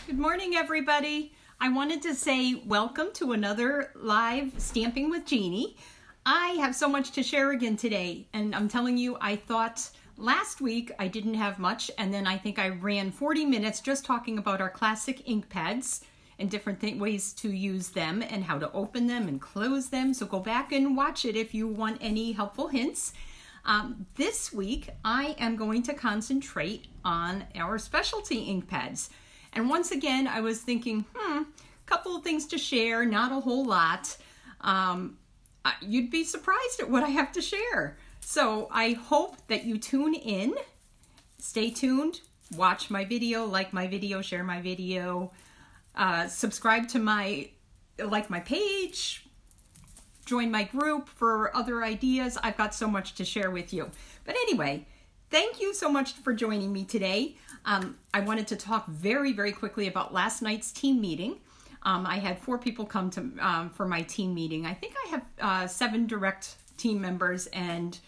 Good morning, everybody. I wanted to say welcome to another live Stamping with Jeannie. I have so much to share again today, and I'm telling you, I thought last week I didn't have much, and then I think I ran 40 minutes just talking about our classic ink pads and different ways to use them and how to open them and close them. So go back and watch it if you want any helpful hints. This week, I am going to concentrate on our specialty ink pads. And once again, I was thinking, a couple of things to share, not a whole lot. You'd be surprised at what I have to share. So I hope that you tune in, stay tuned, watch my video, like my video, share my video, subscribe to my page, join my group for other ideas. I've got so much to share with you. But anyway, thank you so much for joining me today. I wanted to talk very, very quickly about last night's team meeting. I had 4 people come to for my team meeting. I think I have 7 direct team members, and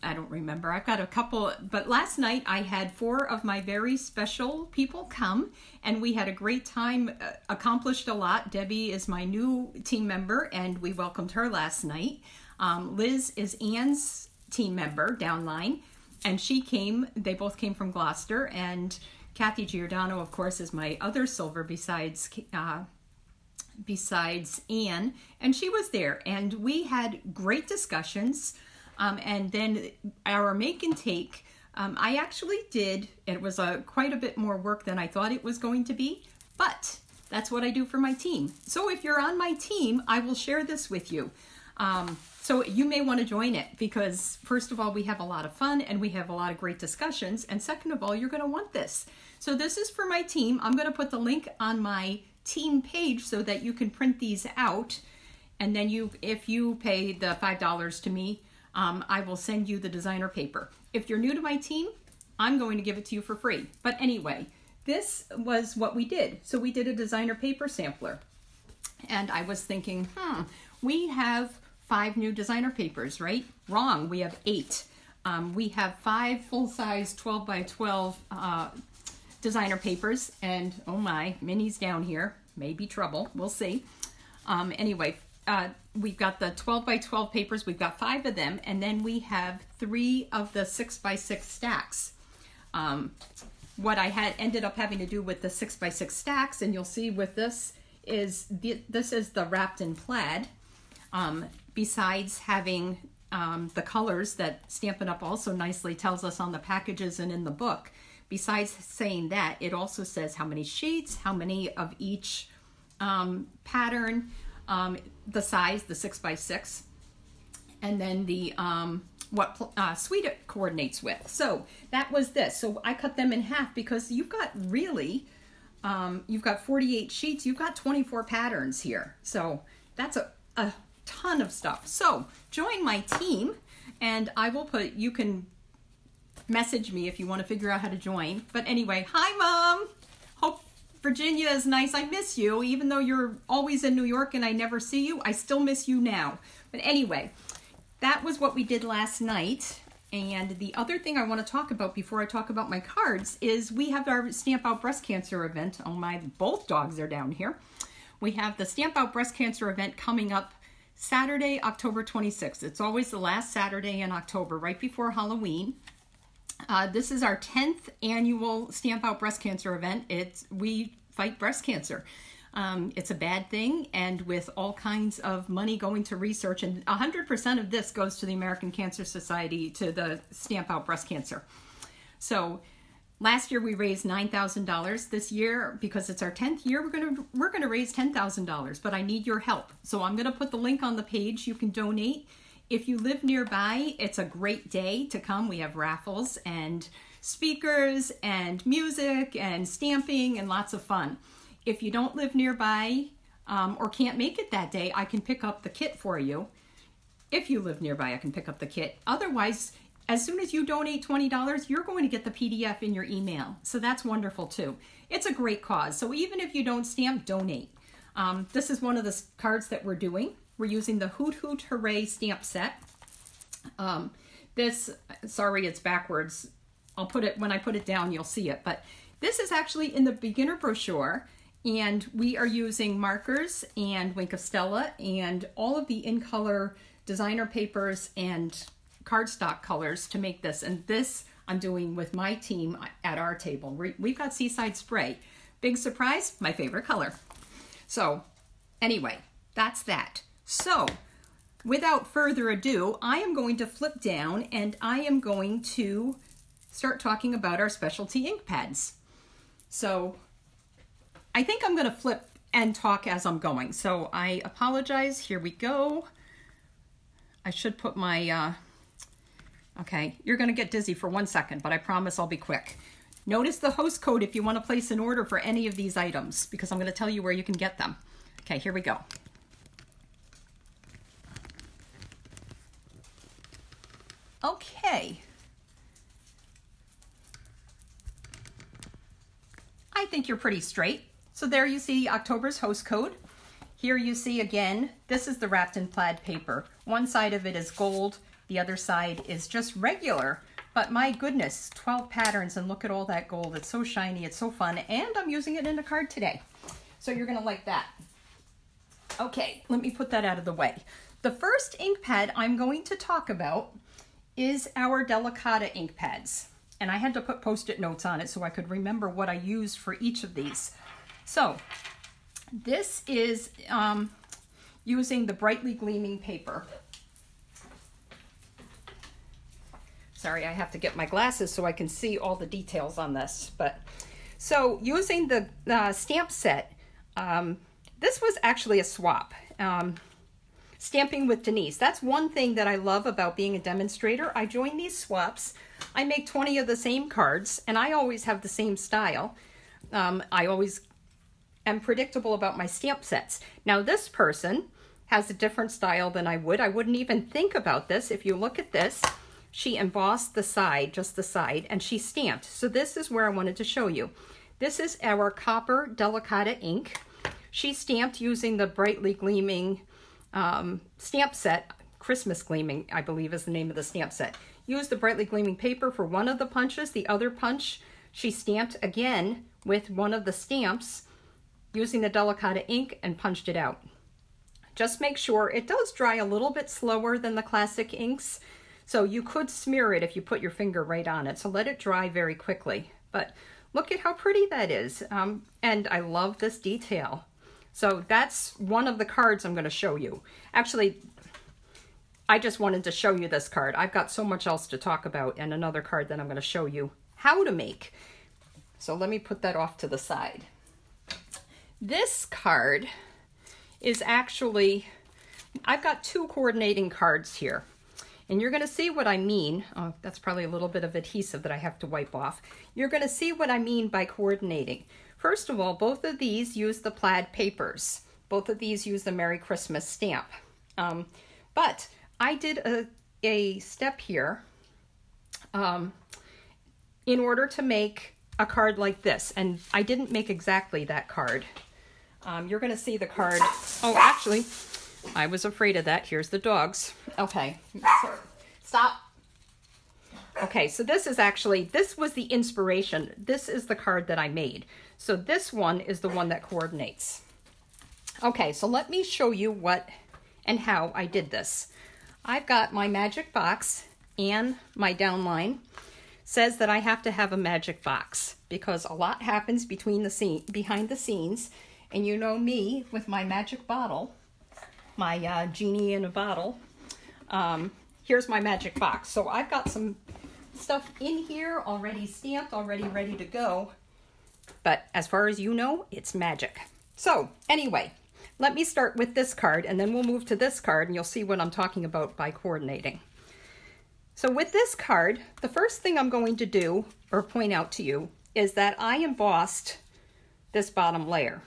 I don't remember. I've got a couple, but last night I had 4 of my very special people come, and we had a great time, accomplished a lot. Debbie is my new team member, and we welcomed her last night. Liz is Ann's team member downline, and she came, they both came from Gloucester, and Kathy Giordano, of course, is my other silver besides Ann, and she was there, and we had great discussions. And then our make and take, I actually did, it was quite a bit more work than I thought it was going to be, but that's what I do for my team. So if you're on my team, I will share this with you. So you may want to join it because first of all, we have a lot of fun and we have a lot of great discussions. And second of all, you're going to want this. So this is for my team. I'm going to put the link on my team page so that you can print these out. And then if you pay the $5 to me, I will send you the designer paper. If you're new to my team, I'm going to give it to you for free. But anyway, this was what we did. So we did a designer paper sampler. And I was thinking, we have 5 new designer papers, right? Wrong, we have 8. We have 5 full-size 12 by 12 designer papers. And oh my, Minnie's down here. Maybe trouble, we'll see. Anyway, we've got the 12 by 12 papers. We've got 5 of them, and then we have 3 of the 6 by 6 stacks. What I ended up having to do with the 6 by 6 stacks, and you'll see with this is this is the wrapped in plaid. Besides having the colors that Stampin' Up also nicely tells us on the packages and in the book. Besides saying that, it also says how many sheets, how many of each pattern. The size, the 6 by 6, and then the what suite it coordinates with. So that was this. So I cut them in half because you've got really, you've got 48 sheets, you've got 24 patterns here. So that's a ton of stuff. So join my team, and I will you can message me if you want to figure out how to join. But anyway, hi Mom! Hope Virginia is nice. I miss you. Even though you're always in New York and I never see you, I still miss you now. But anyway, that was what we did last night. And the other thing I want to talk about before I talk about my cards is we have our Stamp Out Breast Cancer event. Oh my, both dogs are down here. We have the Stamp Out Breast Cancer event coming up Saturday, October 26th. It's always the last Saturday in October, right before Halloween. This is our 10th annual Stamp Out Breast Cancer event. We fight breast cancer. It's a bad thing, and with all kinds of money going to research, and 100% of this goes to the American Cancer Society, to the Stamp Out Breast Cancer. So last year we raised $9,000. This year, because it's our 10th year, we're gonna raise $10,000, but I need your help. So I'm gonna put the link on the page. You can donate. If you live nearby, it's a great day to come. We have raffles and speakers and music and stamping and lots of fun. If you don't live nearby or can't make it that day, I can pick up the kit for you. If you live nearby, I can pick up the kit. Otherwise, as soon as you donate $20, you're going to get the PDF in your email. So that's wonderful too. It's a great cause. So even if you don't stamp, donate. This is one of the cards that we're doing. We're using the Hoot Hoot Hooray stamp set. Sorry, it's backwards. I'll put it, when I put it down, you'll see it. But this is actually in the beginner brochure, and we are using markers and Wink of Stella and all of the in color designer papers and cardstock colors to make this. And this I'm doing with my team at our table. We've got Seaside Spray. Big surprise, my favorite color. So anyway, that's that. So without further ado, I am going to flip down and I am going to start talking about our specialty ink pads. So I think I'm going to flip and talk as I'm going. So I apologize. Here we go. I should put my, okay, you're going to get dizzy for 1 second, but I promise I'll be quick. Notice the host code if you want to place an order for any of these items, because I'm going to tell you where you can get them. Okay, here we go. Okay. I think you're pretty straight. So there you see October's host code. Here you see again, this is the wrapped in plaid paper. One side of it is gold, the other side is just regular. But my goodness, 12 patterns, and look at all that gold. It's so shiny, it's so fun, and I'm using it in a card today. So you're gonna like that. Okay, let me put that out of the way. The first ink pad I'm going to talk about is our Delicata ink pads. And I had to put Post-it notes on it so I could remember what I used for each of these. So this is using the brightly gleaming paper. Sorry, I have to get my glasses so I can see all the details on this. But so using the stamp set, this was actually a swap. Stamping with Denise. That's one thing that I love about being a demonstrator. I join these swaps. I make 20 of the same cards, and I always have the same style. I always am predictable about my stamp sets. Now this person has a different style than I would. I wouldn't even think about this. If you look at this, she embossed the side, just the side, and she stamped. So this is where I wanted to show you. This is our copper Delicata ink. She stamped using the brightly gleaming stamp set. Christmas Gleaming, I believe, is the name of the stamp set. Used the brightly gleaming paper for one of the punches. The other punch she stamped again with one of the stamps using the Delicata ink and punched it out. Just make sure it does dry a little bit slower than the classic inks, so you could smear it if you put your finger right on it. So let it dry very quickly. But look at how pretty that is. And I love this detail. So that's one of the cards I'm going to show you. Actually, I just wanted to show you this card. I've got so much else to talk about, and another card that I'm going to show you how to make. So let me put that off to the side. This card is actually, I've got two coordinating cards here. And you're going to see what I mean. Oh, that's probably a little bit of adhesive that I have to wipe off. You're going to see what I mean by coordinating. First of all, both of these use the plaid papers. Both of these use the Merry Christmas stamp. But I did a step here in order to make a card like this. And I didn't make exactly that card. You're going to see the card. Oh, actually, I was afraid of that. Here's the dogs. Okay, stop. Okay, so this is actually, this was the inspiration. This is the card that I made. So this one is the one that coordinates. Okay, so let me show you what and how I did this. I've got my magic box, and my downline says that I have to have a magic box because a lot happens behind the scenes. And you know me with my magic bottle, my genie in a bottle. Here's my magic box. So I've got some stuff in here already stamped, already ready to go. But as far as you know, it's magic. So anyway, let me start with this card, and then we'll move to this card, and you'll see what I'm talking about by coordinating. So with this card, the first thing I'm going to do, or point out to you, is that I embossed this bottom layer.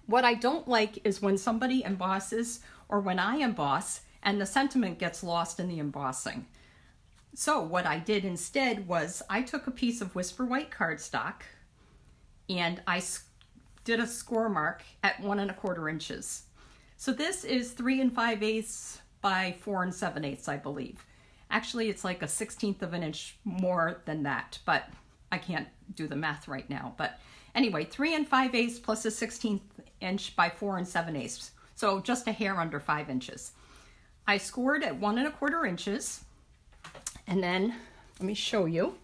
What I don't like is when somebody embosses, or when I emboss, and the sentiment gets lost in the embossing. So what I did instead was I took a piece of Whisper White cardstock and I did a score mark at 1 1/4 inches. So this is 3 5/8 by 4 7/8, I believe. Actually, it's like a 1/16 of an inch more than that, but I can't do the math right now, but anyway, 3 5/8 plus a 1/16 inch by 4 7/8. So just a hair under 5 inches. I scored at 1 1/4 inches, and then let me show you.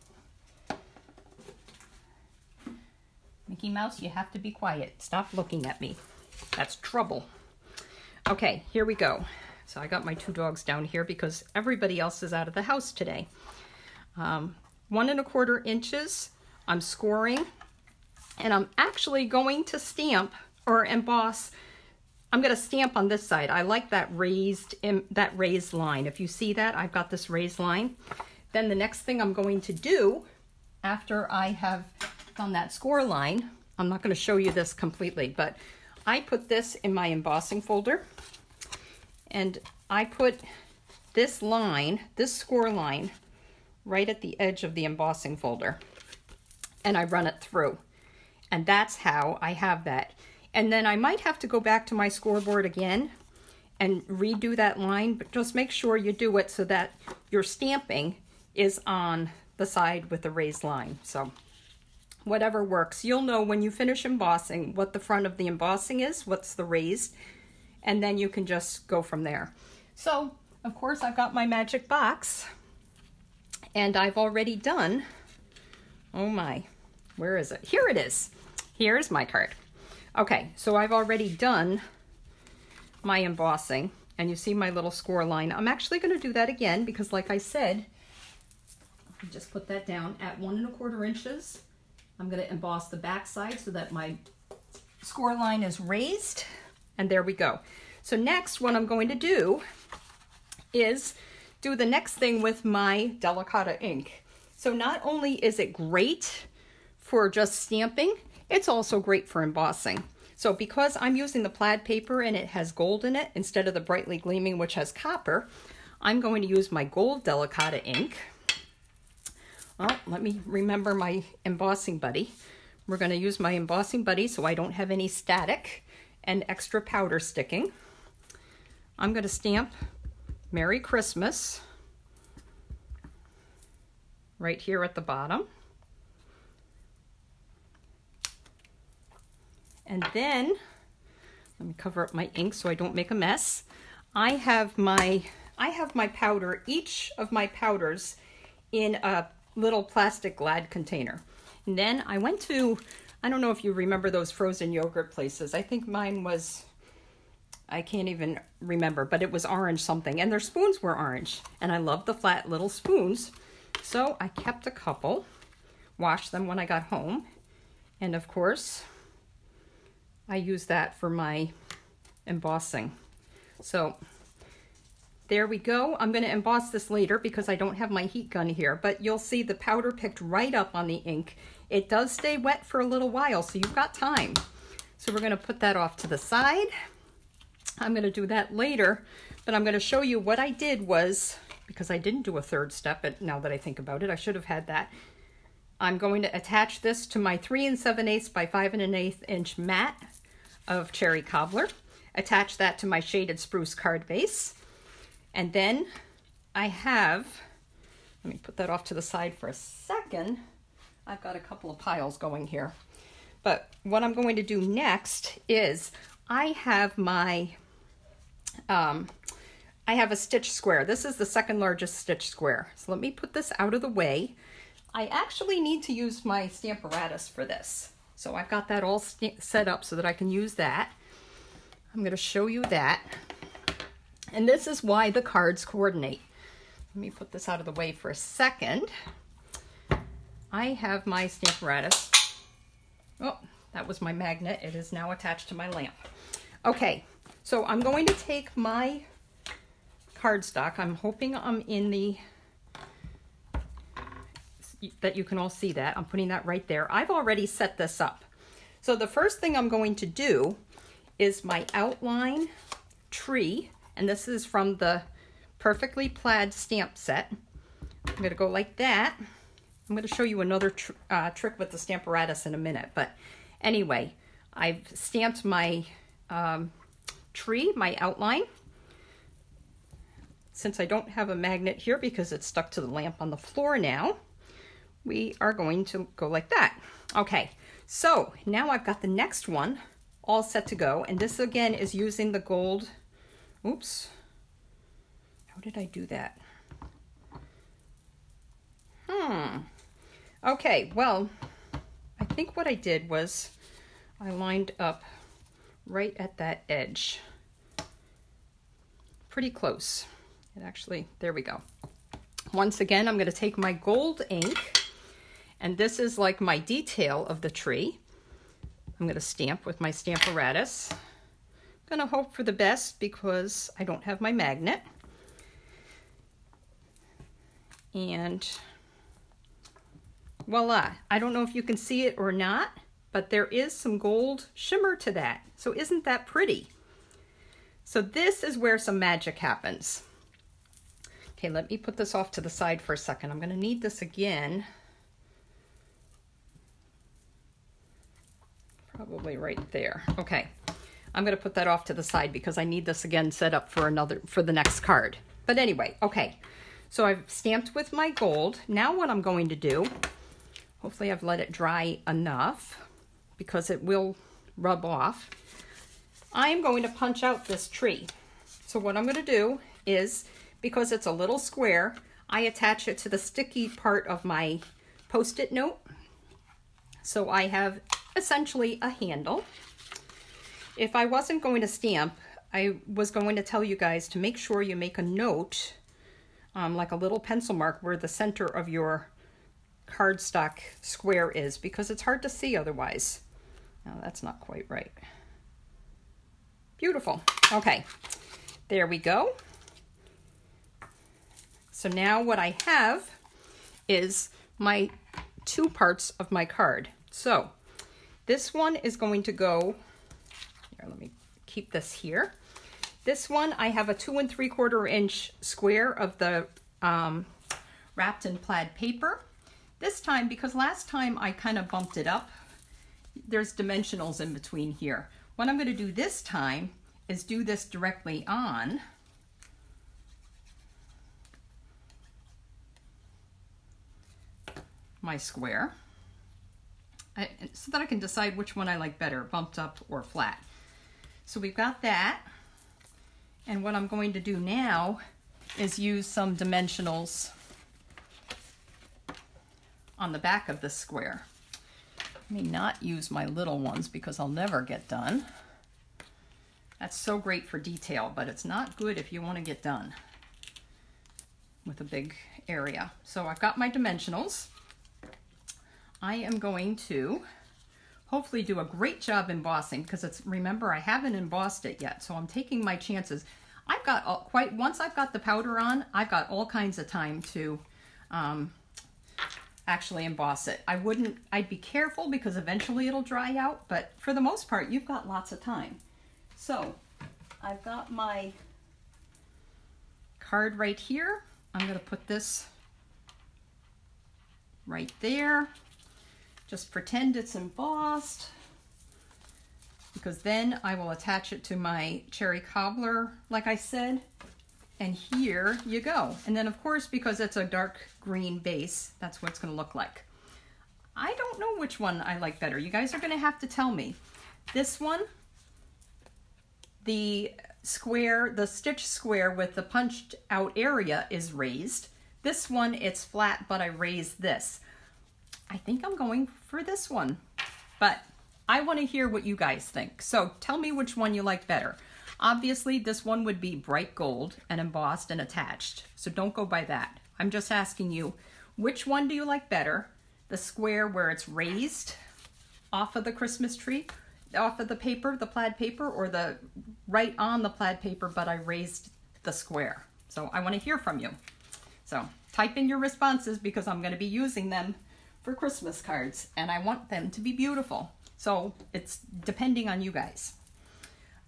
Mickey Mouse, you have to be quiet. Stop looking at me. That's trouble. Okay, here we go. So I got my 2 dogs down here because everybody else is out of the house today. 1 1/4 inches, I'm scoring, and I'm actually going to stamp or emboss. I'm going to stamp on this side. I like that raised line. If you see that, I've got this raised line. Then the next thing I'm going to do after I have done that score line, I'm not going to show you this completely, but I put this in my embossing folder, and I put this line, this score line, right at the edge of the embossing folder, and I run it through. And that's how I have that. And then I might have to go back to my scoreboard again and redo that line, but just make sure you do it so that your stamping is on the side with the raised line. So whatever works. You'll know when you finish embossing what the front of the embossing is, what's the raised, and then you can just go from there. So, of course, I've got my magic box, and I've already done, oh my, where is it? Here it is. Here's my card. Okay, so I've already done my embossing, and you see my little score line. I'm actually going to do that again because, like I said, just put that down at 1 1/4 inches. I'm going to emboss the back side so that my score line is raised, and there we go. So next, what I'm going to do is do the next thing with my Delicata ink. So not only is it great for just stamping, it's also great for embossing. So because I'm using the plaid paper and it has gold in it instead of the brightly gleaming which has copper, I'm going to use my gold Delicata ink. Well, let me remember my embossing buddy. We're going to use my embossing buddy so I don't have any static and extra powder sticking. I'm going to stamp Merry Christmas right here at the bottom. And then, let me cover up my ink so I don't make a mess. I have my powder, each of my powders in a little plastic Glad container. And then I went to, I don't know if you remember those frozen yogurt places. I think mine was, I can't even remember, but it was orange something. And their spoons were orange. And I love the flat little spoons. So I kept a couple, washed them when I got home. And of course, I use that for my embossing. So there we go. I'm going to emboss this later because I don't have my heat gun here, but you'll see the powder picked right up on the ink. It does stay wet for a little while, so you've got time. So we're going to put that off to the side. I'm going to do that later, but I'm going to show you what I did was, because I didn't do a third step, but now that I think about it, I should have had that. I'm going to attach this to my 3 7/8 by 5 1/8 inch mat of Cherry Cobbler. Attach that to my shaded spruce card base. And then I have, let me put that off to the side for a second. I've got a couple of piles going here. But what I'm going to do next is I have my, I have a stitch square. This is the second largest stitch square. So let me put this out of the way. I actually need to use my Stamparatus for this. So I've got that all set up so that I can use that. I'm going to show you that. And this is why the cards coordinate. Let me put this out of the way for a second. I have my Stamparatus. Oh, that was my magnet. It is now attached to my lamp. Okay, so I'm going to take my cardstock. I'm hoping I'm in the, that you can all see that. I'm putting that right there. I've already set this up. So the first thing I'm going to do is my outline tree, and this is from the Perfectly Plaid stamp set. I'm going to go like that. I'm going to show you another trick with the Stamparatus in a minute, but anyway, I've stamped my tree, my outline. Since I don't have a magnet here because it's stuck to the lamp on the floor now, we are going to go like that. Okay, so now I've got the next one all set to go, and this again is using the gold. Oops, how did I do that? Okay, well, I think what I did was I lined up right at that edge. Pretty close. It actually, there we go. Once again, I'm going to take my gold ink, and this is like my detail of the tree. I'm going to stamp with my Stamparatus. I'm going to hope for the best because I don't have my magnet. And voila. I don't know if you can see it or not, but there is some gold shimmer to that. So isn't that pretty? So this is where some magic happens. Okay, let me put this off to the side for a second. I'm going to need this again. Probably right there. Okay, I'm going to put that off to the side because I need this again set up for the next card. But anyway, okay. So I've stamped with my gold. Now what I'm going to do, hopefully I've let it dry enough because it will rub off. I'm going to punch out this tree. So what I'm going to do is, because it's a little square, I attach it to the sticky part of my Post-it note. So I have essentially a handle. If I wasn't going to stamp, I was going to tell you guys to make sure you make a note, like a little pencil mark where the center of your cardstock square is, because it's hard to see otherwise. No, that's not quite right. Beautiful. Okay, there we go. So now what I have is my two parts of my card. So this one is going to go, here, let me keep this here. This one, I have a 2 3/4 inch square of the wrapped in plaid paper. This time, because last time I kind of bumped it up, there's dimensionals in between here. What I'm going to do this time is do this directly on my square, so that I can decide which one I like better, bumped up or flat. So we've got that, and what I'm going to do now is use some dimensionals on the back of the square. I may not use my little ones because I'll never get done. That's so great for detail, but it's not good if you want to get done with a big area. So I've got my dimensionals. I am going to hopefully do a great job embossing because it's, remember, I haven't embossed it yet, so I'm taking my chances. I've got once I've got the powder on, I've got all kinds of time to actually emboss it. I'd be careful because eventually it'll dry out, but for the most part, you've got lots of time. So I've got my card right here. I'm going to put this right there. Just pretend it's embossed, because then I will attach it to my cherry cobbler, like I said, and here you go. And then of course, because it's a dark green base, that's what it's going to look like. I don't know which one I like better. You guys are going to have to tell me. This one, the square, the stitch square with the punched out area is raised. This one, it's flat, but I raised this. I think I'm going for this one, but I want to hear what you guys think. So tell me which one you like better. Obviously, this one would be bright gold and embossed and attached, so don't go by that. I'm just asking you, which one do you like better? The square where it's raised off of the Christmas tree, off of the paper, the plaid paper, or the right on the plaid paper, but I raised the square? So I want to hear from you. So type in your responses because I'm going to be using them for Christmas cards, and I want them to be beautiful. So it's depending on you guys.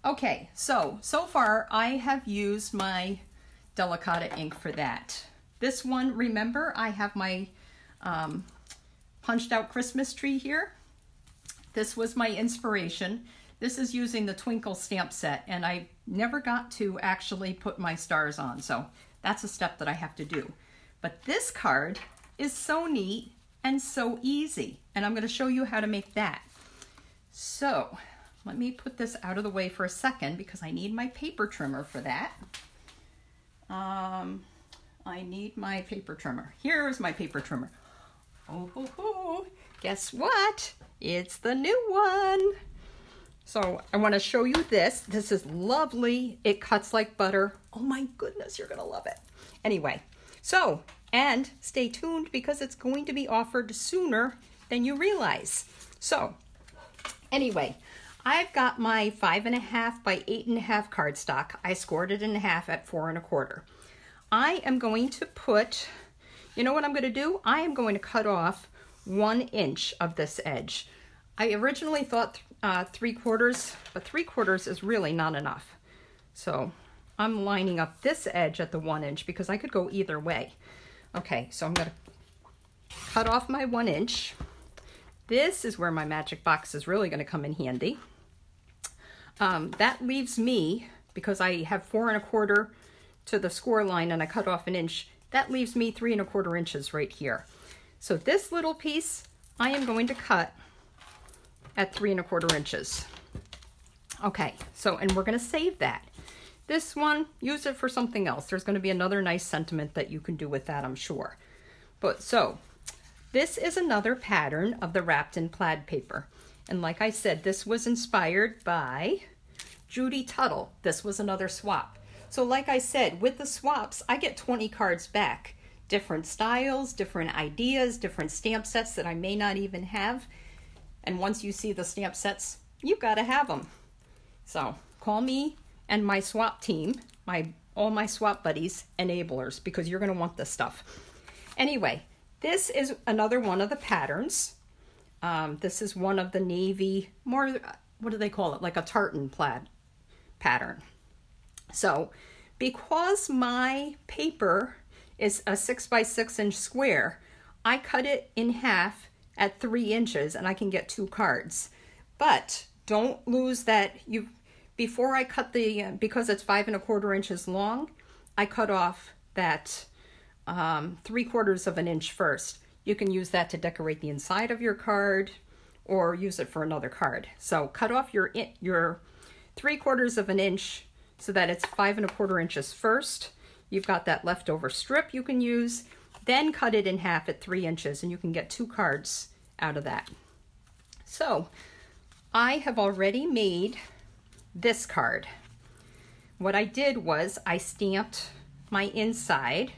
Okay, so far I have used my Delicata ink for that. This one, remember, I have my punched out Christmas tree here. This was my inspiration. This is using the Twinkle stamp set, and I never got to actually put my stars on, so that's a step that I have to do. But this card is so neat. and so easy. And I'm going to show you how to make that. So let me put this out of the way for a second because I need my paper trimmer for that. I need my paper trimmer. Here's my paper trimmer. Oh, guess what? It's the new one. So I want to show you this. This is lovely. It cuts like butter. Oh my goodness, you're going to love it. Anyway, so, and stay tuned because it's going to be offered sooner than you realize. So, anyway, I've got my 5.5 by 8.5 cardstock. I scored it in half at 4 1/4. I am going to put, you know what I'm going to do? I am going to cut off 1 inch of this edge. I originally thought 3/4, but 3/4 is really not enough. So I'm lining up this edge at the 1 inch because I could go either way. Okay, so I'm going to cut off my 1 inch. This is where my magic box is really going to come in handy. That leaves me, because I have 4 1/4 to the score line and I cut off 1 inch, that leaves me 3 1/4 inches right here. So this little piece I am going to cut at 3 1/4 inches. Okay, so, and we're going to save that. This one, use it for something else. There's going to be another nice sentiment that you can do with that, I'm sure. But so, this is another pattern of the wrapped in plaid paper. And like I said, this was inspired by Judy Tuttle. This was another swap. So like I said, with the swaps, I get 20 cards back. Different styles, different ideas, different stamp sets that I may not even have. And once you see the stamp sets, you've got to have them. So call me and my swap team, all my swap buddies, enablers, because you're going to want this stuff. Anyway, this is another one of the patterns. This is one of the navy, more, what do they call it? Like a tartan plaid pattern. So because my paper is a 6 by 6 inch square, I cut it in half at 3 inches and I can get 2 cards. But don't lose that. Before I cut because it's 5 1/4 inches long, I cut off that 3/4 of an inch first. You can use that to decorate the inside of your card or use it for another card. So cut off your 3/4 of an inch so that it's 5 1/4 inches first. You've got that leftover strip you can use. Then cut it in half at 3 inches and you can get 2 cards out of that. So I have already made this card. What I did was I stamped my inside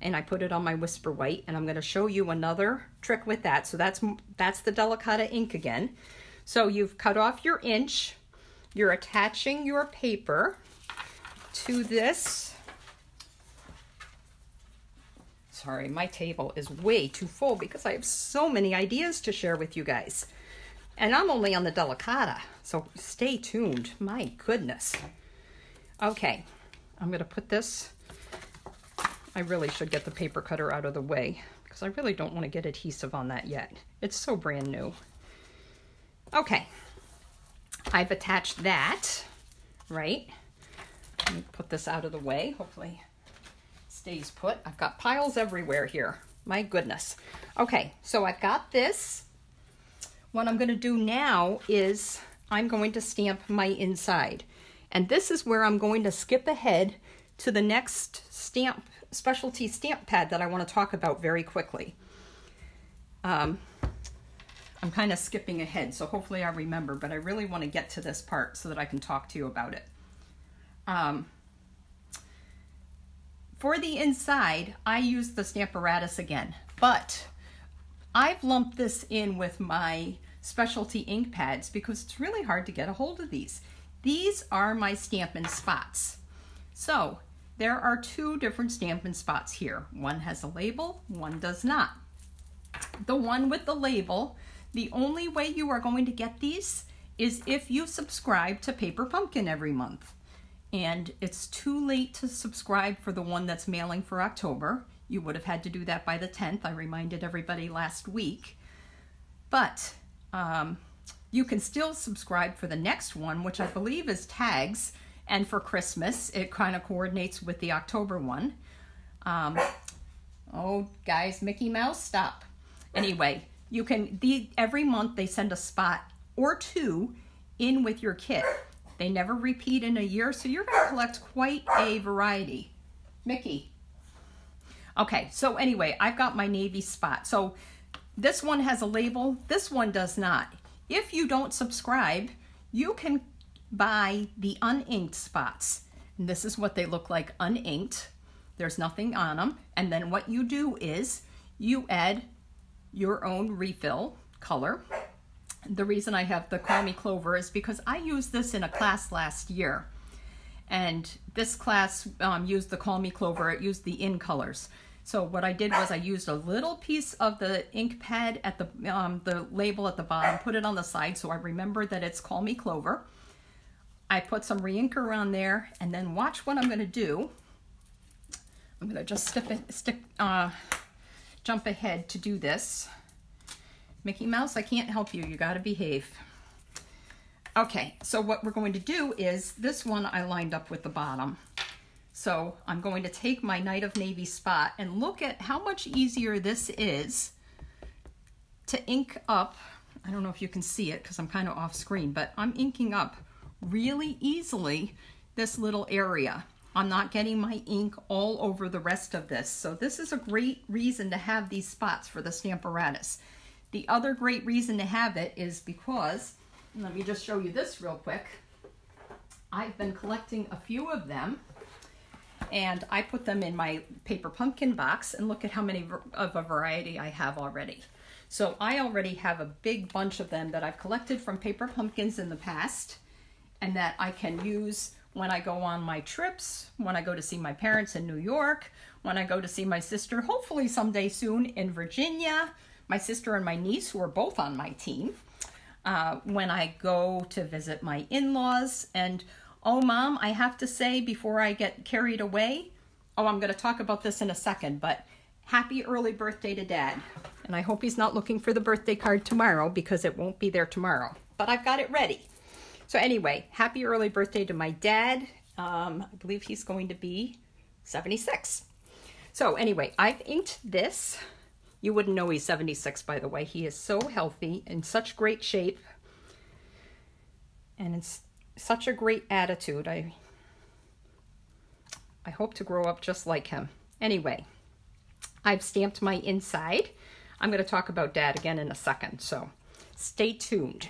and I put it on my Whisper White, and I'm going to show you another trick with that. So that's the Delicata ink again. So you've cut off your inch, you're attaching your paper to this. Sorry, my table is way too full because I have so many ideas to share with you guys. And I'm only on the Delicata, so stay tuned. My goodness. Okay, I'm going to put this. I really should get the paper cutter out of the way because I really don't want to get adhesive on that yet. It's so brand new. Okay, I've attached that, right? Let me put this out of the way. Hopefully it stays put. I've got piles everywhere here. My goodness. Okay, so I've got this. What I'm going to do now is I'm going to stamp my inside. And this is where I'm going to skip ahead to the next specialty stamp pad that I want to talk about very quickly. I'm kind of skipping ahead, so hopefully I remember, but I really want to get to this part so that I can talk to you about it. For the inside, I use the Stamparatus again, but I've lumped this in with my specialty ink pads because it's really hard to get a hold of these. These are my Stampin' Spots. So there are 2 different Stampin' Spots here. One has a label, one does not. The one with the label, the only way you are going to get these is if you subscribe to Paper Pumpkin every month. And it's too late to subscribe for the one that's mailing for October. You would have had to do that by the 10th. I reminded everybody last week. But you can still subscribe for the next one, which I believe is tags. And for Christmas, it kind of coordinates with the October one. Oh, guys, Mickey Mouse, stop. Anyway, you can, every month they send a spot or two in with your kit. They never repeat in a year, so you're going to collect quite a variety. Mickey. Okay, so anyway, I've got my navy spot. So this one has a label, this one does not. If you don't subscribe, you can buy the uninked spots. And this is what they look like uninked. There's nothing on them. And then what you do is you add your own refill color. The reason I have the Call Me Clover is because I used this in a class last year. And this class used the Call Me Clover. It used the in colors. So what I did was I used a little piece of the ink pad at the label at the bottom, put it on the side so I remember that it's Call Me Clover. I put some re-inker on there, and then watch what I'm going to do. I'm going to just jump ahead to do this. Mickey Mouse, I can't help you. You got to behave. Okay, so what we're going to do is this one I lined up with the bottom. So I'm going to take my Night of Navy spot and look at how much easier this is to ink up. I don't know if you can see it because I'm kind of off screen, but I'm inking up really easily this little area. I'm not getting my ink all over the rest of this. So this is a great reason to have these spots for the Stamparatus. The other great reason to have it is because, let me just show you this real quick. I've been collecting a few of them, and I put them in my paper pumpkin box, and look at how many of a variety I have already. So I already have a big bunch of them that I've collected from paper pumpkins in the past, and that I can use when I go on my trips, when I go to see my parents in New York, when I go to see my sister, hopefully someday soon, in Virginia, my sister and my niece, who are both on my team, when I go to visit my in-laws. And oh, Mom, I have to say before I get carried away, I'm going to talk about this in a second, but happy early birthday to Dad. And I hope he's not looking for the birthday card tomorrow, because it won't be there tomorrow. But I've got it ready. So anyway, happy early birthday to my dad. I believe he's going to be 76. So anyway, I've inked this. You wouldn't know he's 76, by the way. He is so healthy, in such great shape, and it's such a great attitude. I hope to grow up just like him. Anyway, I've stamped my inside. I'm going to talk about Dad again in a second, so stay tuned,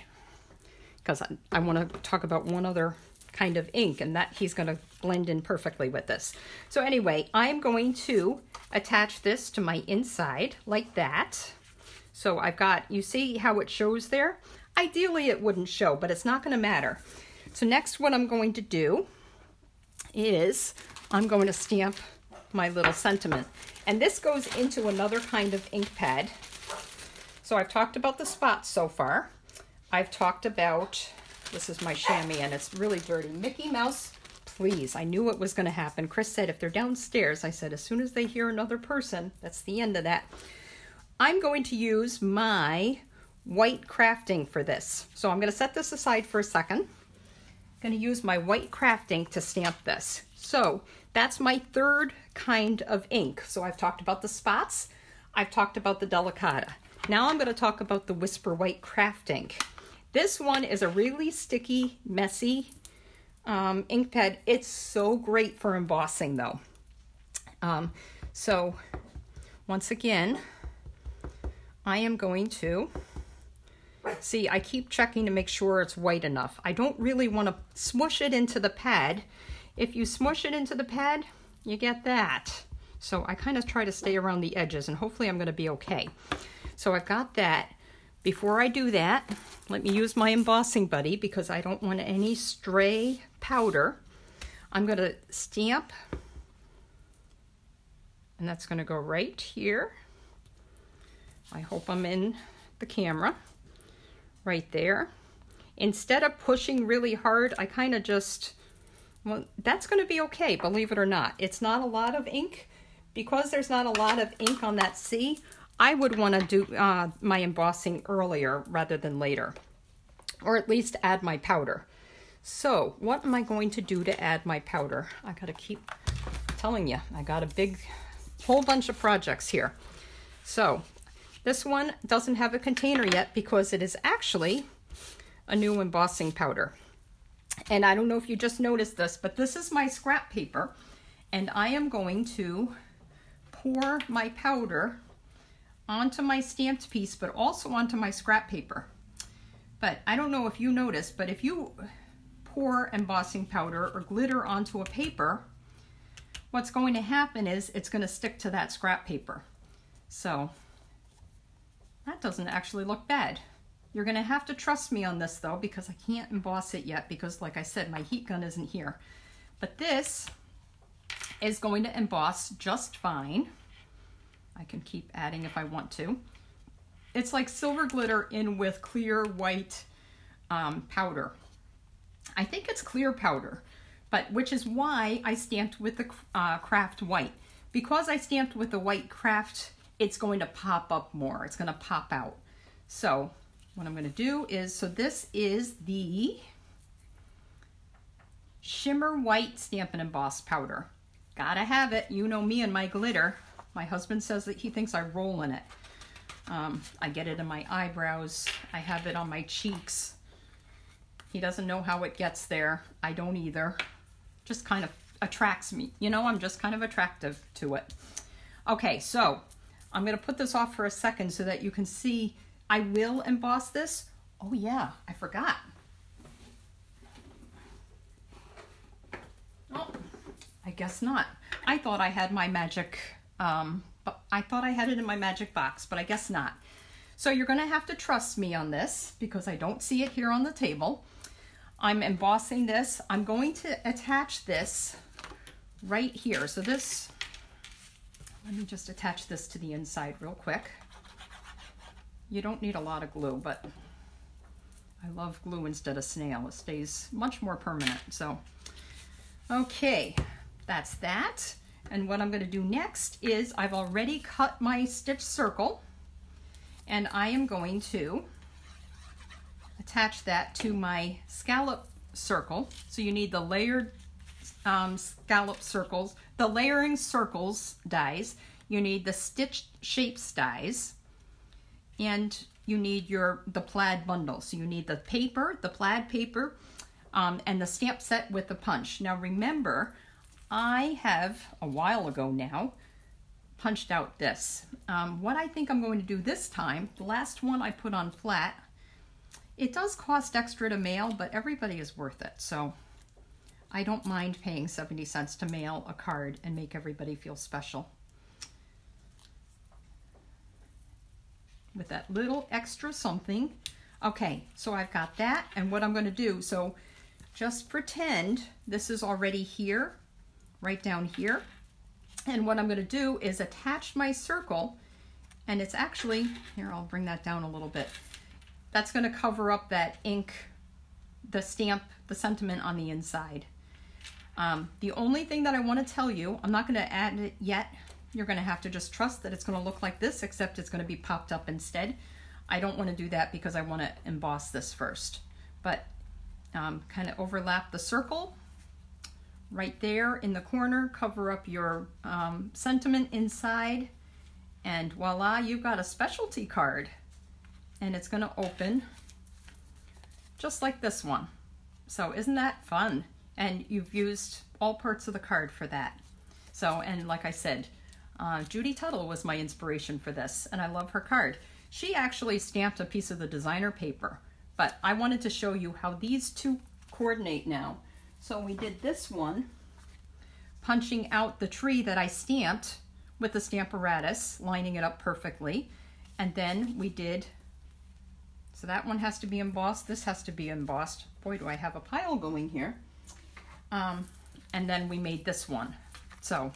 because I want to talk about one other kind of ink, and that he's going to blend in perfectly with this. So anyway, I'm going to attach this to my inside like that. So I've got, you see how it shows there? Ideally it wouldn't show, but it's not going to matter. So next what I'm going to do is I'm going to stamp my little sentiment. And this goes into another kind of ink pad. So I've talked about the spots so far. I've talked about, this is my chamois and it's really dirty. Mickey Mouse, please. I knew it was going to happen. Chris said if they're downstairs, I said as soon as they hear another person, that's the end of that. I'm going to use my white crafting for this. So I'm going to set this aside for a second. I'm going to use my white crafting to stamp this. So that's my third kind of ink. So I've talked about the spots. I've talked about the Delicata. Now I'm going to talk about the Whisper White Craft ink. This one is a really sticky, messy ink pad. It's so great for embossing though. So once again, I am going to, see, I keep checking to make sure it's white enough. I don't really want to smush it into the pad. If you smush it into the pad, you get that. So I kind of try to stay around the edges, and hopefully I'm going to be okay. So I've got that. Before I do that, let me use my embossing buddy because I don't want any stray powder. I'm going to stamp, and that's going to go right here. I hope I'm in the camera. Right there. Instead of pushing really hard, I kind of just, well, that's going to be okay, believe it or not. It's not a lot of ink. Because there's not a lot of ink on that C, I would want to do my embossing earlier rather than later. Or at least add my powder. So what am I going to do to add my powder? I got to keep telling you, I got a big whole bunch of projects here. So This one doesn't have a container yet because it is actually a new embossing powder. And I don't know if you just noticed this, but this is my scrap paper, and I am going to pour my powder onto my stamped piece, but also onto my scrap paper. But I don't know if you noticed, but if you pour embossing powder or glitter onto a paper, what's going to happen is it's going to stick to that scrap paper. So that doesn't actually look bad. You're going to have to trust me on this though, because I can't emboss it yet because, like I said, my heat gun isn't here. But this is going to emboss just fine. I can keep adding if I want to. It's like silver glitter in with clear white powder. I think it's clear powder, but which is why I stamped with the craft white. Because I stamped with the white craft, it's going to pop up more. It's going to pop out. So what I'm going to do is, so this is the Shimmer White Stampin' Emboss powder. Gotta have it. You know me and my glitter. My husband says that he thinks I roll in it. I get it in my eyebrows. I have it on my cheeks. He doesn't know how it gets there. I don't either. Just kind of attracts me. You know, I'm just kind of attractive to it. Okay, so I'm going to put this off for a second so that you can see. I will emboss this. Oh yeah, I forgot. Oh, I guess not. I thought I had my magic, I thought I had it in my magic box, but I guess not. So you're going to have to trust me on this because I don't see it here on the table. I'm embossing this. I'm going to attach this right here. So this, let me just attach this to the inside real quick. You don't need a lot of glue, but I love glue instead of snail. It stays much more permanent. So, okay, that's that. And what I'm going to do next is I've already cut my stitch circle, and I am going to attach that to my scallop circle. So you need the layered scallop circles, the layering circles dies, you need the stitch shapes dies, and you need the plaid bundle. So you need the paper, the plaid paper, and the stamp set with the punch. Now remember, I have, a while ago now, punched out this. What I think I'm going to do this time, the last one I put on flat, it does cost extra to mail, but everybody is worth it. So I don't mind paying 70 cents to mail a card and make everybody feel special. With that little extra something. Okay, so I've got that, and what I'm going to do, so just pretend this is already here, right down here. And what I'm going to do is attach my circle, and it's actually, here, I'll bring that down a little bit. That's going to cover up that ink, the stamp, the sentiment on the inside. The only thing that I want to tell you, I'm not going to add it yet. You're going to have to just trust that it's going to look like this, except it's going to be popped up instead. I don't want to do that because I want to emboss this first. But kind of overlap the circle right there in the corner, cover up your sentiment inside, and voila, you've got a specialty card. And it's going to open just like this one. So isn't that fun? And you've used all parts of the card for that. So, and like I said, Judy Tuttle was my inspiration for this, and I love her card. She actually stamped a piece of the designer paper, but I wanted to show you how these two coordinate now. So we did this one, punching out the tree that I stamped with the Stamparatus, lining it up perfectly. And then we did, so that one has to be embossed, this has to be embossed. Boy, do I have a pile going here. And then we made this one. So,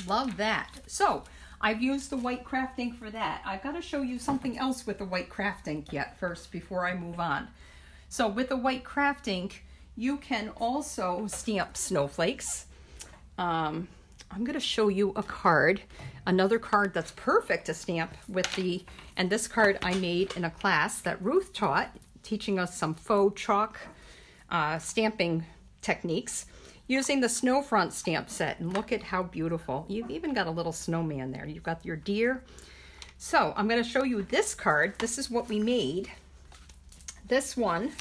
love that. So, I've used the white craft ink for that. I've got to show you something else with the white craft ink yet first before I move on. So, with the white craft ink, you can also stamp snowflakes. I'm going to show you a card, another card that's perfect to stamp with the, and this card I made in a class that Ruth taught, teaching us some faux chalk stamping techniques using the Snowfront stamp set. And look at how beautiful. You've even got a little snowman there. You've got your deer. So I'm going to show you this card. This is what we made. This one,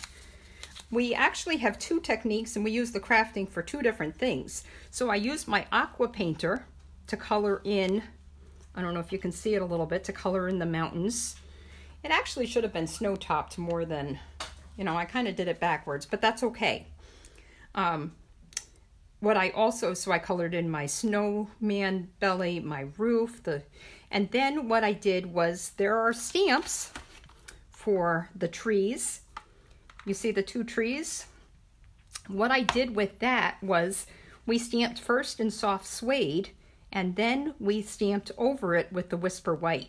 we actually have two techniques and we use the crafting for two different things. So I used my aqua painter to color in, I don't know if you can see it a little bit, to color in the mountains. It actually should have been snow topped more than, you know, I kind of did it backwards, but that's okay. So I colored in my snowman belly, my roof, and then what I did was there are stamps for the trees. You see the two trees? What I did with that was we stamped first in soft suede and then we stamped over it with the Whisper White.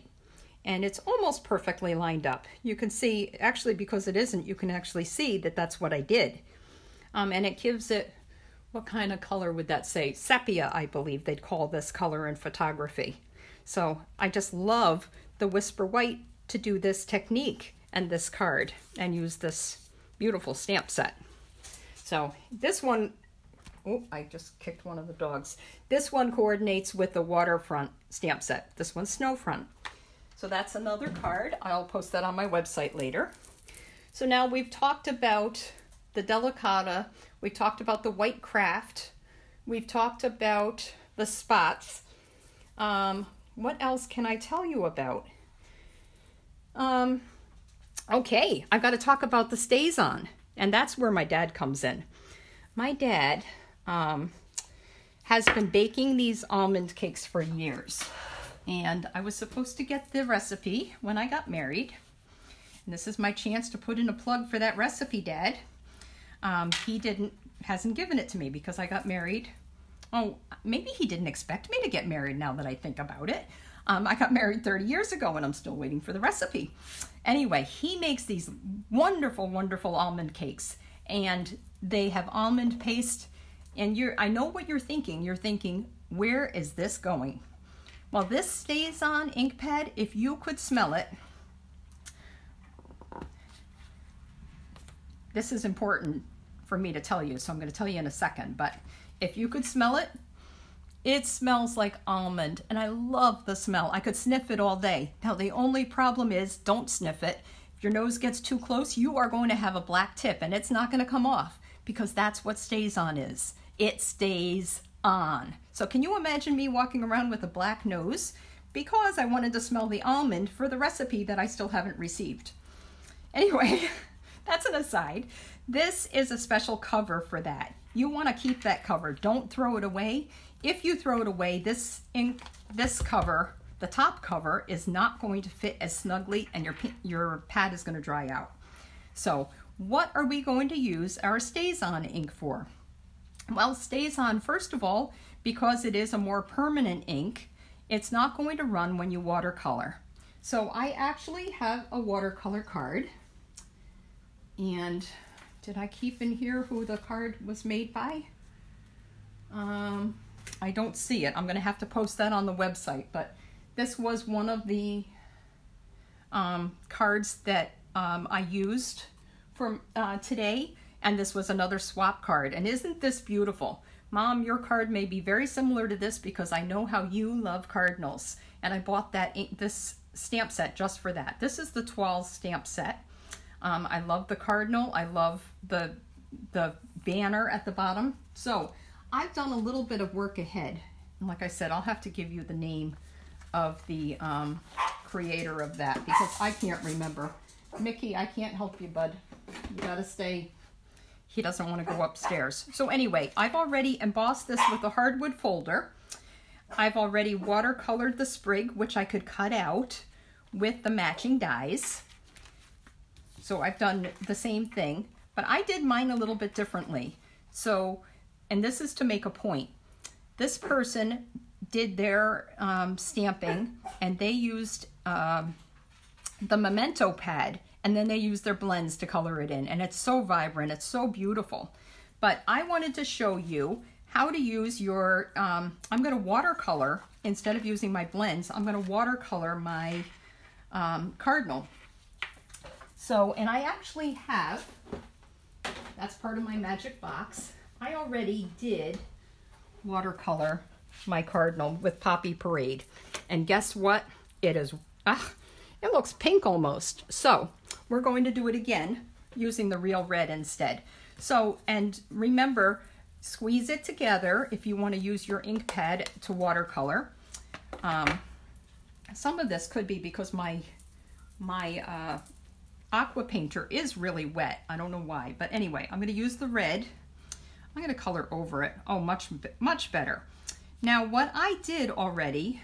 And it's almost perfectly lined up. You can see, actually because it isn't, you can actually see that that's what I did. And it gives it, what kind of color would that say? Sepia, I believe they'd call this color in photography. So I just love the Whisper White to do this technique and this card and use this beautiful stamp set. So this one, oh, I just kicked one of the dogs. This one coordinates with the waterfront stamp set. This one's snowfront. So that's another card. I'll post that on my website later. So now we've talked about the delicata. We've talked about the white craft. We've talked about the spots. What else can I tell you about? Okay, I've got to talk about the StazOn, and that's where my dad comes in. My dad has been baking these almond cakes for years, and I was supposed to get the recipe when I got married. And this is my chance to put in a plug for that recipe, Dad. He hasn't given it to me because I got married. Oh, maybe he didn't expect me to get married now that I think about it. I got married 30 years ago and I'm still waiting for the recipe. Anyway, he makes these wonderful, wonderful almond cakes, and they have almond paste. And I know what you're thinking. You're thinking, where is this going? Well, this StazOn ink pad, if you could smell it, this is important for me to tell you, so I'm going to tell you in a second, but if you could smell it, it smells like almond, and I love the smell. I could sniff it all day. Now, the only problem is, don't sniff it. If your nose gets too close, you are going to have a black tip, and it's not going to come off, because that's what StazOn is. It stays on. So can you imagine me walking around with a black nose? Because I wanted to smell the almond for the recipe that I still haven't received. Anyway, that's an aside. This is a special cover for that. You want to keep that cover. Don't throw it away. If you throw it away, this cover, the top cover, is not going to fit as snugly, and your pad is going to dry out. So what are we going to use our StazOn ink for? Well, StazOn, first of all, because it is a more permanent ink, it's not going to run when you watercolor. So I actually have a watercolor card. And did I keep in here who the card was made by? I don't see it. I'm going to have to post that on the website. But this was one of the cards that I used for today. And this was another swap card. And isn't this beautiful? Mom, your card may be very similar to this because I know how you love cardinals. And I bought this stamp set just for that. This is the Toile stamp set. I love the cardinal. I love the banner at the bottom. So I've done a little bit of work ahead. And like I said, I'll have to give you the name of the creator of that because I can't remember. Mickey, I can't help you, bud. You gotta stay. He doesn't want to go upstairs. So anyway, I've already embossed this with a hardwood folder. I've already watercolored the sprig, which I could cut out with the matching dies. So I've done the same thing, but I did mine a little bit differently. So, and this is to make a point. This person did their stamping, and they used the memento pad, and then they used their blends to color it in. And it's so vibrant, it's so beautiful. But I wanted to show you how to use your, I'm gonna watercolor, instead of using my blends, I'm gonna watercolor my cardinal. So, and I actually have, that's part of my magic box. I already did watercolor my cardinal with Poppy Parade. And guess what? It is it looks pink almost. So we're going to do it again using the real red instead. So, and remember, squeeze it together if you want to use your ink pad to watercolor. Some of this could be because my aqua painter is really wet. I don't know why, but anyway, I'm going to use the red. I'm going to color over it. Oh, much better. Now, what I did already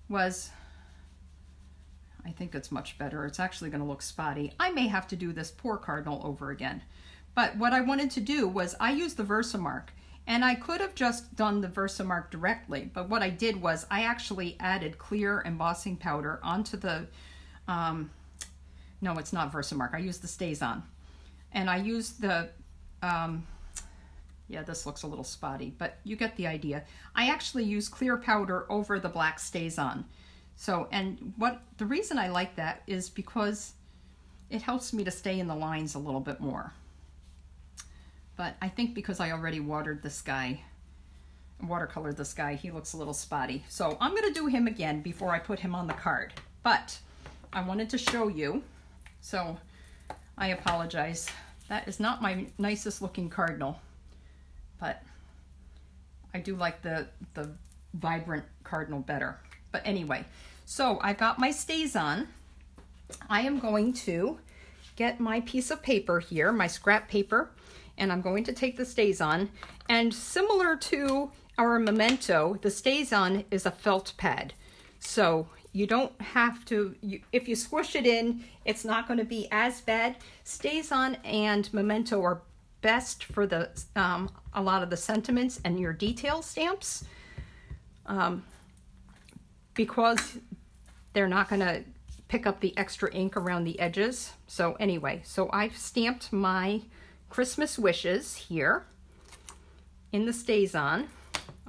was, I think it's much better. It's actually going to look spotty. I may have to do this poor cardinal over again. But what I wanted to do was I used the Versamark, and I could have just done the Versamark directly, but what I did was I actually added clear embossing powder onto the, no, it's not Versamark. I used the StazOn. And I used the, yeah, this looks a little spotty, but you get the idea. I actually used clear powder over the black StazOn. So, and the reason I like that is because it helps me to stay in the lines a little bit more. But I think because I already watercolored this guy, he looks a little spotty. So I'm going to do him again before I put him on the card. But I wanted to show you, so I apologize. That is not my nicest looking cardinal, but I do like the vibrant cardinal better. But anyway, so I've got my StazOn. I am going to get my piece of paper here, my scrap paper, and I'm going to take the StazOn, and similar to our Memento, the StazOn is a felt pad. So you don't have to, if you squish it in, it's not going to be as bad. StazOn and Memento are best for the a lot of the sentiments and your detail stamps, because they're not going to pick up the extra ink around the edges. So anyway, so I've stamped my Christmas wishes here in the StazOn.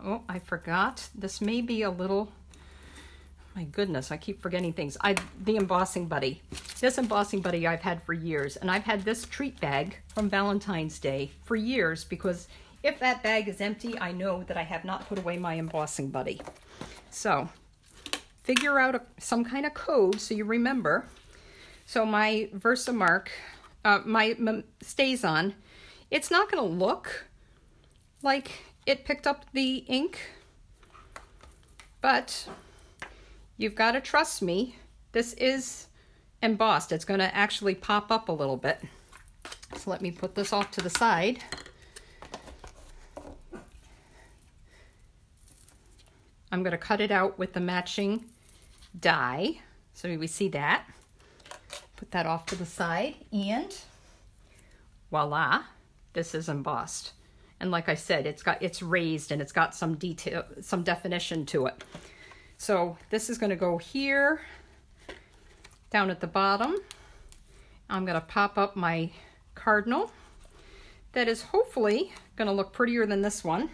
Oh, I forgot. This may be a little, my goodness, I keep forgetting things. The embossing buddy. This embossing buddy I've had for years, and I've had this treat bag from Valentine's Day for years, because if that bag is empty, I know that I have not put away my embossing buddy. So figure out some kind of code so you remember. So my Versamark, my StazOn, it's not going to look like it picked up the ink, but you've got to trust me. This is embossed. It's going to actually pop up a little bit. So let me put this off to the side. I'm going to cut it out with the matching die. So we see that. Put that off to the side, and voila, this is embossed. And like I said, it's raised and it's got some detail, some definition to it. So this is going to go here, down at the bottom. I'm going to pop up my cardinal. That is hopefully going to look prettier than this one.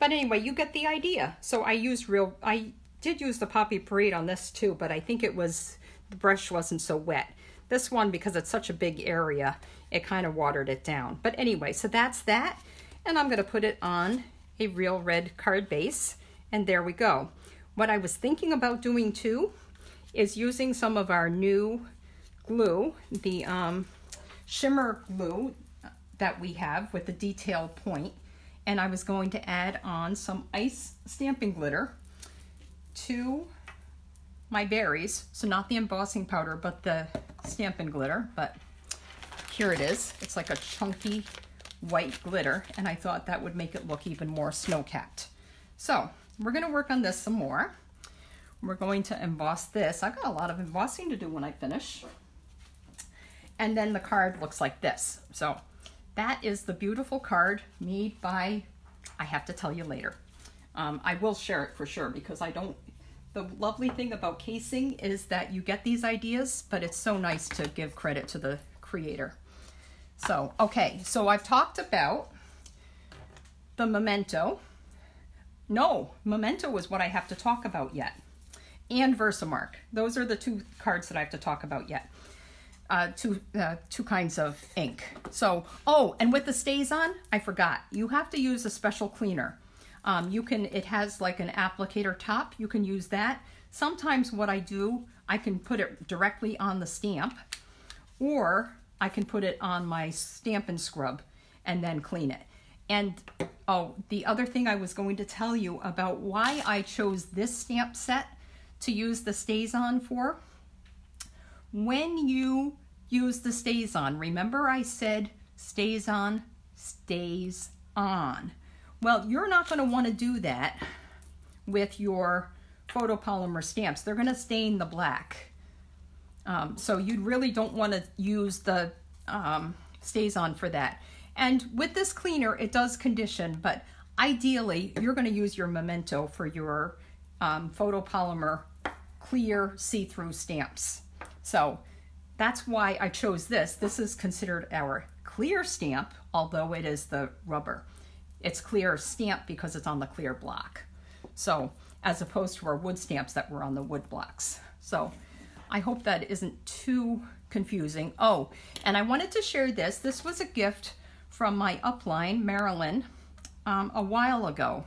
But anyway, you get the idea. So I did use the Poppy Parade on this too, but I think the brush wasn't so wet. This one, because it's such a big area, it kind of watered it down. But anyway, so that's that. And I'm going to put it on a real red card base. And there we go. What I was thinking about doing too is using some of our new glue, the shimmer glue that we have with the detail point. And I was going to add on some ice stamping glitter to my berries. So not the embossing powder, but the Stampin' glitter. But here it is. It's like a chunky white glitter, and I thought that would make it look even more snow-capped. So we're going to work on this some more. We're going to emboss this. I've got a lot of embossing to do when I finish. And then the card looks like this. So that is the beautiful card made by, I have to tell you later. I will share it for sure, because the lovely thing about casing is that you get these ideas, but it's so nice to give credit to the creator. So, okay, so I've talked about the Memento. No, Memento is what I have to talk about yet. And Versamark. Those are the two cards that I have to talk about yet. Two kinds of ink. So, oh, and with the StazOn, I forgot. You have to use a special cleaner. It has like an applicator top. You can use that sometimes what I do, I can put it directly on the stamp, or I can put it on my Stampin' Scrub and then clean it. And oh, the other thing I was going to tell you about why I chose this stamp set to use the StazOn for. When you use the StazOn, remember I said StazOn stays on. Well, you're not going to want to do that with your photopolymer stamps. They're going to stain the black. So you really don't want to use the StazOn for that. And with this cleaner, it does condition, but ideally, you're going to use your Memento for your photopolymer clear see-through stamps. So that's why I chose this. This is considered our clear stamp, although it is the rubber. It's clear stamp because it's on the clear block. So as opposed to our wood stamps that were on the wood blocks. So I hope that isn't too confusing. Oh, and I wanted to share this. This was a gift from my upline, Marilyn, a while ago.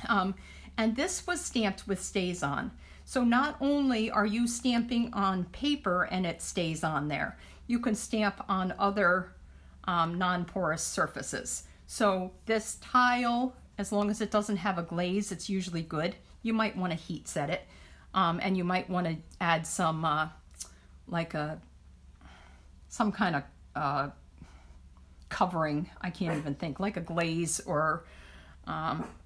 And this was stamped with StazOn. So not only are you stamping on paper and it stays on there, you can stamp on other non-porous surfaces. So this tile, as long as it doesn't have a glaze, it's usually good. You might want to heat set it. And you might want to add some, some kind of covering, I can't even think, like a glaze or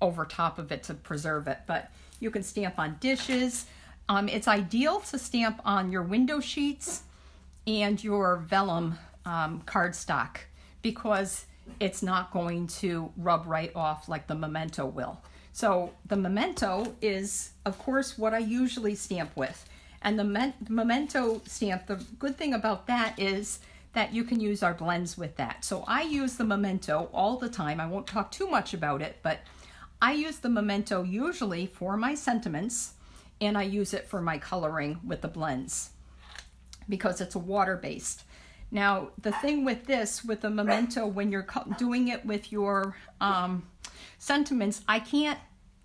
over top of it to preserve it. But you can stamp on dishes. It's ideal to stamp on your window sheets and your vellum cardstock because it's not going to rub right off like the Memento will. So the Memento is, of course, what I usually stamp with. And the Memento stamp, the good thing about that is that you can use our blends with that. So I use the Memento all the time. I won't talk too much about it, but I use the Memento usually for my sentiments, and I use it for my coloring with the blends because it's a water-based. Now, the thing with this, with the Memento, when you're doing it with your sentiments, I can't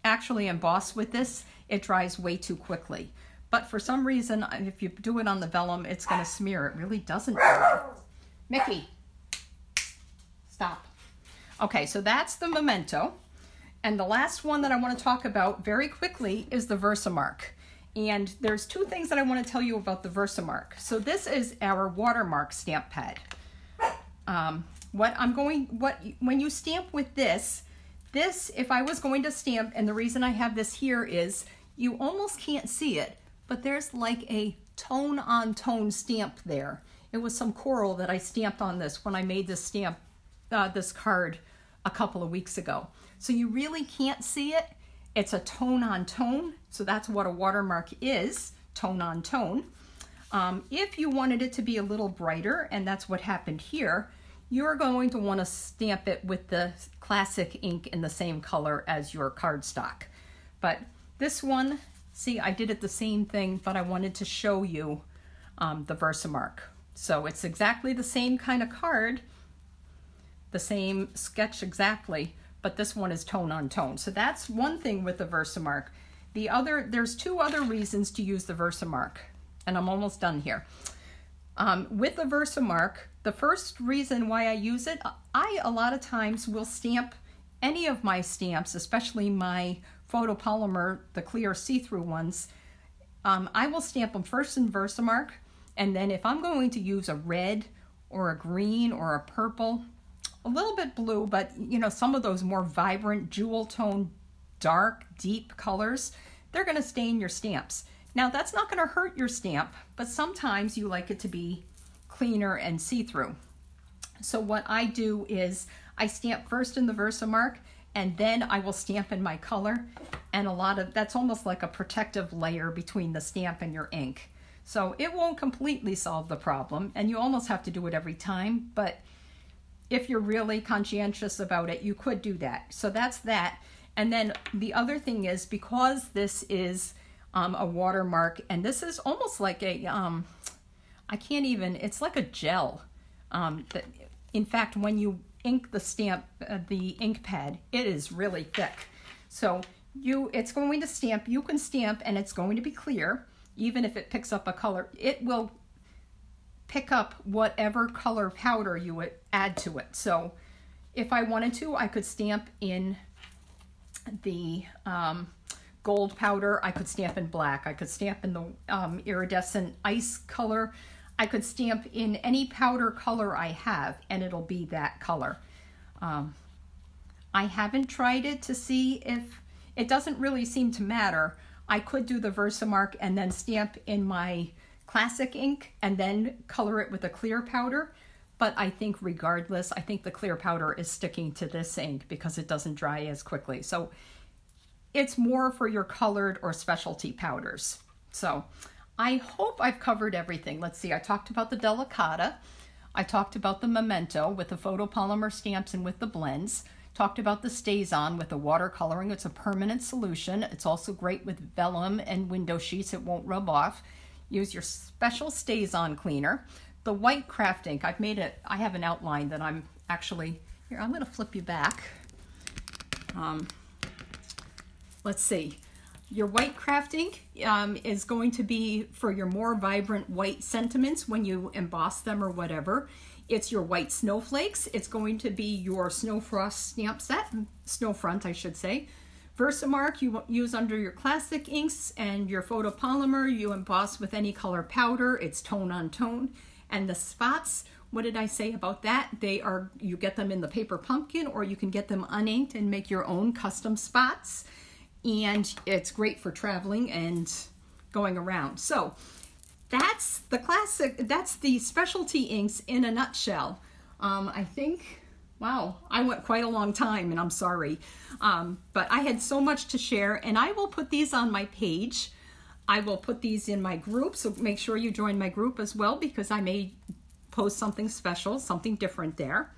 actually emboss with this. It dries way too quickly. But for some reason, if you do it on the vellum, it's going to smear. It really doesn't dry. Mickey, stop. Okay, so that's the Memento. And the last one that I want to talk about very quickly is the Versamark. And there's two things that I want to tell you about the Versamark. So this is our watermark stamp pad. When you stamp with this, if I was going to stamp, and the reason I have this here is you almost can't see it, but there's like a tone-on-tone stamp there. It was some coral that I stamped on this when I made this stamp, this card a couple of weeks ago. So you really can't see it. It's a tone-on-tone, so that's what a watermark is, tone-on-tone. If you wanted it to be a little brighter, and that's what happened here, you're going to want to stamp it with the classic ink in the same color as your cardstock. But this one, see, I did it the same thing, but I wanted to show you the Versamark. So it's exactly the same kind of card, the same sketch exactly, but this one is tone on tone. So that's one thing with the Versamark. There's two other reasons to use the Versamark, and I'm almost done here. With the Versamark, the first reason why I use it, I a lot of times will stamp any of my stamps, especially my photopolymer, the clear see-through ones. I will stamp them first in Versamark, and then if I'm going to use a red or a green or a purple, a little bit blue, but you know, some of those more vibrant jewel tone, dark, deep colors, they're going to stain your stamps. Now that's not going to hurt your stamp, but sometimes you like it to be cleaner and see-through. So what I do is I stamp first in the Versamark, and then I will stamp in my color, and that's almost like a protective layer between the stamp and your ink. So it won't completely solve the problem, and you almost have to do it every time, but if you're really conscientious about it, you could do that. So that's that. And then the other thing is, because this is a watermark, and this is almost like a, it's like a gel. In fact, when you ink the stamp, the ink pad, it is really thick. So it's going to stamp. You can stamp and it's going to be clear. Even if it picks up a color, it will pick up whatever color powder you would add to it. So if I wanted to, I could stamp in the gold powder. I could stamp in black. I could stamp in the iridescent ice color. I could stamp in any powder color I have, and it'll be that color. I haven't tried it to see if, it doesn't really seem to matter. I could do the Versamark and then stamp in my classic ink and then color it with a clear powder. But I think regardless, I think the clear powder is sticking to this ink because it doesn't dry as quickly. So it's more for your colored or specialty powders. So I hope I've covered everything. Let's see, I talked about the Delicata. I talked about the Memento with the photopolymer stamps and with the blends. Talked about the StazOn with the watercoloring. It's a permanent solution. It's also great with vellum and window sheets. It won't rub off. Use your special StazOn cleaner. The white craft ink, I've made it, I have an outline that I'm actually, here, I'm gonna flip you back. Let's see. Your white craft ink is going to be for your more vibrant white sentiments when you emboss them or whatever. It's your white snowflakes. It's going to be your Snowfrost stamp set, Snowfront I should say. Versamark you use under your classic inks, and your photopolymer you emboss with any color powder. It's tone on tone. And the spots, what did I say about that? They are, you get them in the paper pumpkin, or you can get them uninked and make your own custom spots. And it's great for traveling and going around. So that's the classic, that's the specialty inks in a nutshell. I think, wow, I went quite a long time and I'm sorry. But I had so much to share, and I will put these on my page. I will put these in my group, so make sure you join my group as well, because I may post something special, something different there.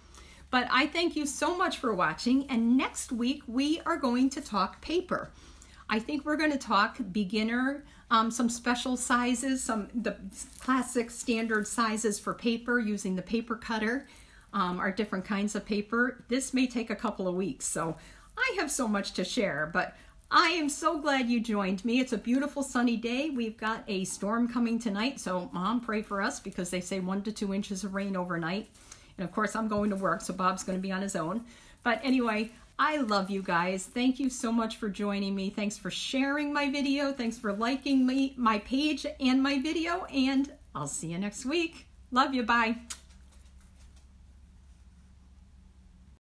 But I thank you so much for watching, and next week we are going to talk paper. I think we're going to talk beginner, some special sizes, the classic standard sizes for paper using the paper cutter, our different kinds of paper. This may take a couple of weeks, so I have so much to share, but I am so glad you joined me. It's a beautiful sunny day. We've got a storm coming tonight, so Mom, pray for us, because they say 1 to 2 inches of rain overnight. And of course, I'm going to work, so Bob's going to be on his own. But anyway, I love you guys. Thank you so much for joining me. Thanks for sharing my video. Thanks for liking my page and my video. And I'll see you next week. Love you. Bye.